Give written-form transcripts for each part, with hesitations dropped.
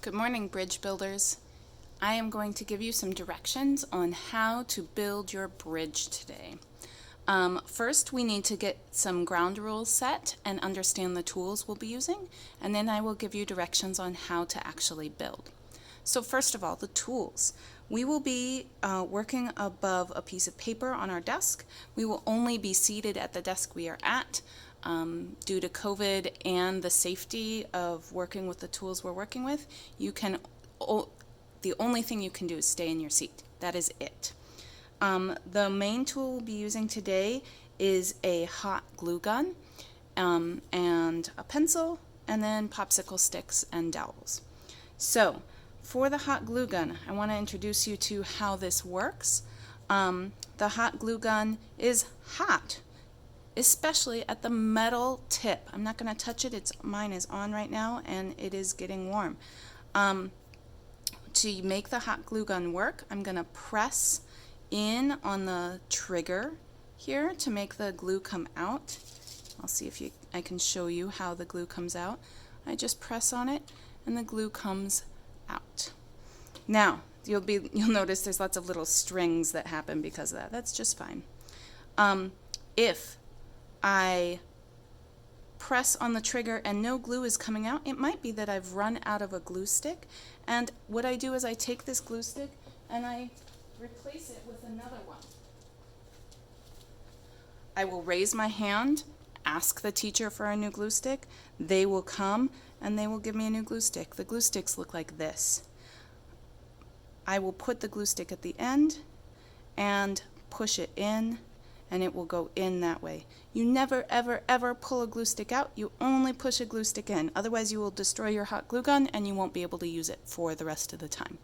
Good morning, bridge builders. I am going to give you some directions on how to build your bridge today. First, we need to get some ground rules set and understand the tools we'll be using, and then I will give you directions on how to actually build. So first of all, the tools. We will be working above a piece of paper on our desk. We will only be seated at the desk we are at. Due to COVID and the safety of working with the tools we're working with, the only thing you can do is stay in your seat. That is it. The main tool we'll be using today is a hot glue gun and a pencil, and then popsicle sticks and dowels. So for the hot glue gun, I want to introduce you to how this works. The hot glue gun is hot, especially at the metal tip. I'm not going to touch it. Mine is on right now and it is getting warm. To make the hot glue gun work, I'm going to press in on the trigger here to make the glue come out. I'll see if I can show you how the glue comes out. I just press on it and the glue comes out. Now, you'll notice there's lots of little strings that happen because of that. That's just fine. If I press on the trigger and no glue is coming out, it might be that I've run out of a glue stick. And what I do is I take this glue stick and I replace it with another one. I will raise my hand, ask the teacher for a new glue stick. They will come and they will give me a new glue stick. The glue sticks look like this. I will put the glue stick at the end and push it in, and it will go in that way. You never, ever, ever pull a glue stick out. You only push a glue stick in. Otherwise, you will destroy your hot glue gun and you won't be able to use it for the rest of the time.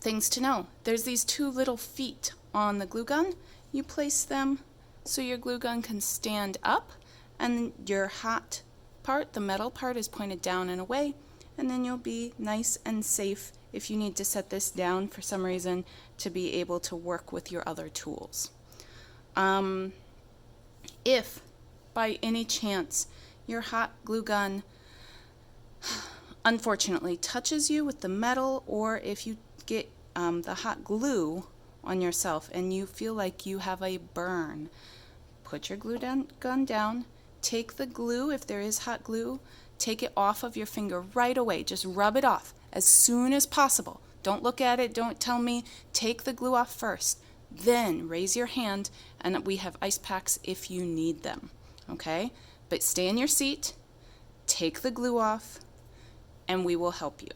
Things to know. There's these two little feet on the glue gun. You place them so your glue gun can stand up, and your hot part, the metal part, is pointed down and away, and then you'll be nice and safe if you need to set this down for some reason to be able to work with your other tools. If by any chance your hot glue gun unfortunately touches you with the metal, or if you get the hot glue on yourself and you feel like you have a burn, put your gun down, take the glue, if there is hot glue, take it off of your finger right away. Just rub it off as soon as possible. Don't look at it, don't tell me. Take the glue off first. Then raise your hand, and we have ice packs if you need them. Okay? But stay in your seat, take the glue off, and we will help you.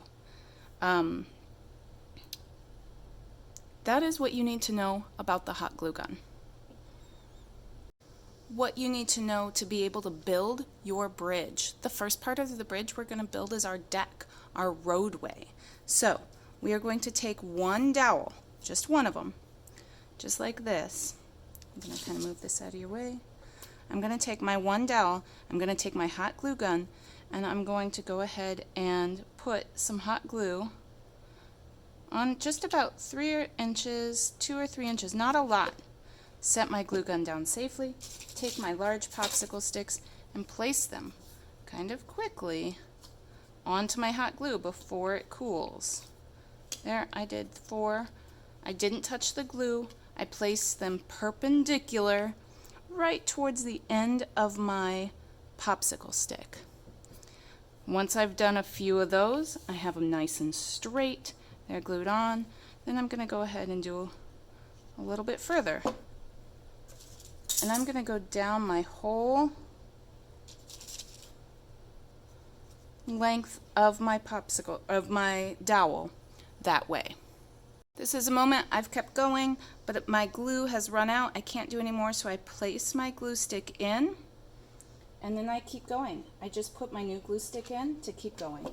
That is what you need to know about the hot glue gun. What you need to know to be able to build your bridge. The first part of the bridge we're going to build is our deck, our roadway. So we are going to take one dowel, just one of them, just like this. I'm going to kind of move this out of your way. I'm going to take my one dowel, I'm going to take my hot glue gun, and I'm going to go ahead and put some hot glue on just about 3 inches, 2 or 3 inches, not a lot. Set my glue gun down safely, take my large popsicle sticks and place them kind of quickly onto my hot glue before it cools. There, I did 4. I didn't touch the glue. I placed them perpendicular right towards the end of my popsicle stick. Once I've done a few of those, I have them nice and straight. They're glued on. Then I'm going to go ahead and do a little bit further. And I'm going to go down my whole length of my dowel that way. This is a moment I've kept going, but my glue has run out. I can't do any more, so I place my glue stick in, and then I keep going. I just put my new glue stick in to keep going.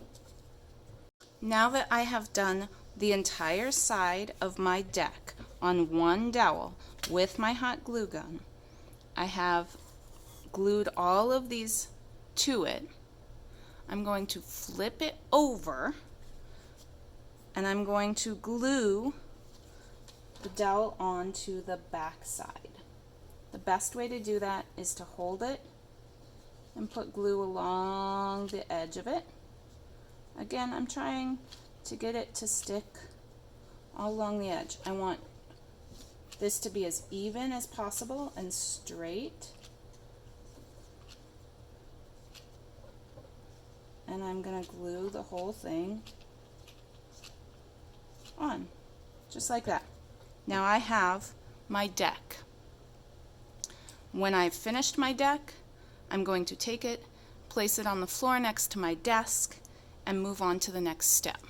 Now that I have done the entire side of my deck on one dowel with my hot glue gun, I have glued all of these to it. I'm going to flip it over, and I'm going to glue the dowel onto the back side. The best way to do that is to hold it and put glue along the edge of it. Again, I'm trying to get it to stick all along the edge. I want this to be as even as possible and straight. And I'm going to glue the whole thing on, just like that. Now I have my deck. When I've finished my deck, I'm going to take it, place it on the floor next to my desk, and move on to the next step.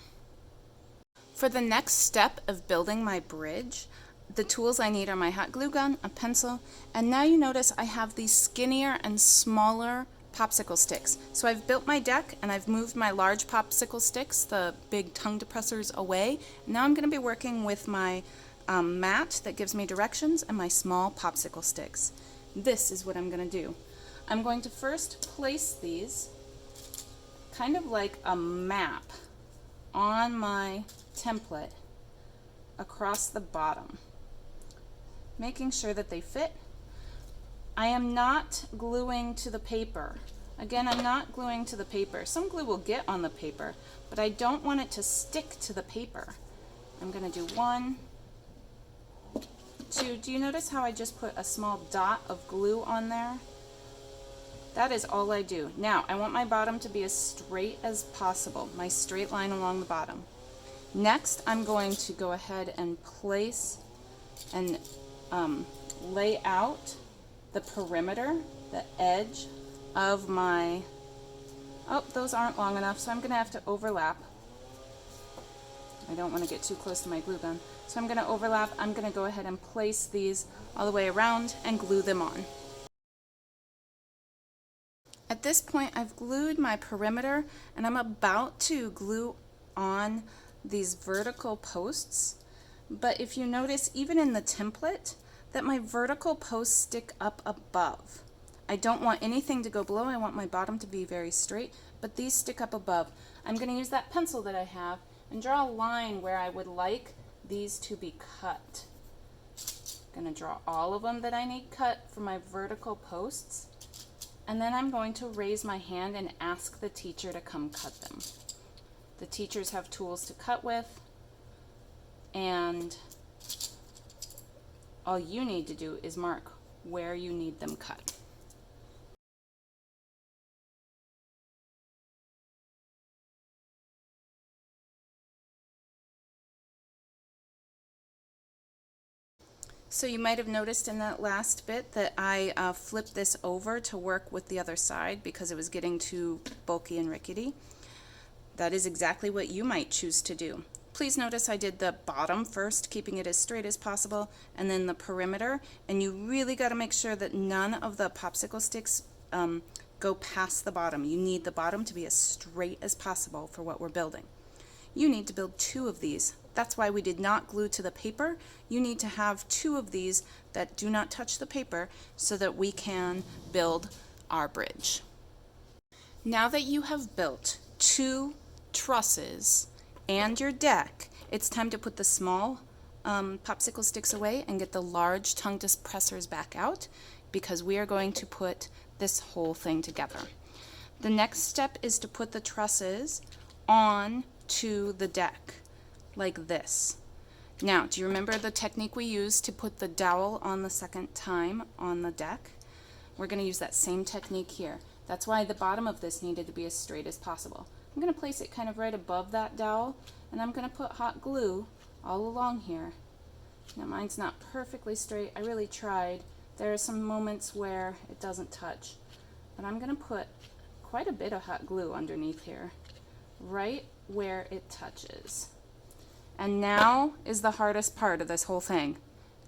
For the next step of building my bridge, the tools I need are my hot glue gun, a pencil, and now you notice I have these skinnier and smaller popsicle sticks. So I've built my deck and I've moved my large popsicle sticks, the big tongue depressors, away. Now I'm going to be working with my mat that gives me directions and my small popsicle sticks. This is what I'm going to do. I'm going to first place these kind of like a map on my template across the bottom, making sure that they fit. I am not gluing to the paper. Again, I'm not gluing to the paper. Some glue will get on the paper, but I don't want it to stick to the paper. I'm going to do 1, 2. Do you notice how I just put a small dot of glue on there? That is all I do. Now, I want my bottom to be as straight as possible, my straight line along the bottom. Next, I'm going to go ahead and place and lay out the perimeter, the edge of my, oh, those aren't long enough, so I'm going to have to overlap. I don't want to get too close to my glue gun. So I'm going to overlap. I'm going to go ahead and place these all the way around and glue them on. At this point, I've glued my perimeter and I'm about to glue on these vertical posts. But if you notice, even in the template, that my vertical posts stick up above. I don't want anything to go below. I want my bottom to be very straight, but these stick up above. I'm going to use that pencil that I have and draw a line where I would like these to be cut. I'm going to draw all of them that I need cut for my vertical posts, and then I'm going to raise my hand and ask the teacher to come cut them. The teachers have tools to cut with, and all you need to do is mark where you need them cut. So you might have noticed in that last bit that I flipped this over to work with the other side because it was getting too bulky and rickety. That is exactly what you might choose to do. Please notice I did the bottom first, keeping it as straight as possible, and then the perimeter, and you really got to make sure that none of the popsicle sticks go past the bottom. You need the bottom to be as straight as possible for what we're building. You need to build 2 of these. That's why we did not glue to the paper. You need to have 2 of these that do not touch the paper so that we can build our bridge. Now that you have built 2 trusses and your deck, it's time to put the small popsicle sticks away and get the large tongue depressors back out, because we are going to put this whole thing together. The next step is to put the trusses on to the deck like this. Now, do you remember the technique we used to put the dowel on the second time on the deck? We're going to use that same technique here. That's why the bottom of this needed to be as straight as possible. I'm going to place it kind of right above that dowel, and I'm going to put hot glue all along here. Now, mine's not perfectly straight. I really tried. There are some moments where it doesn't touch, but I'm going to put quite a bit of hot glue underneath here, right where it touches. And now is the hardest part of this whole thing.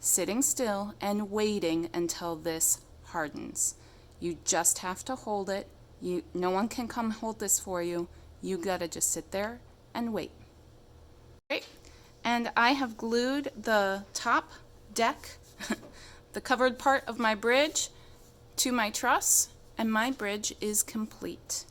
Sitting still and waiting until this hardens. You just have to hold it. No one can come hold this for you. You gotta just sit there and wait. Great. And I have glued the top deck, the covered part of my bridge, to my truss, and my bridge is complete.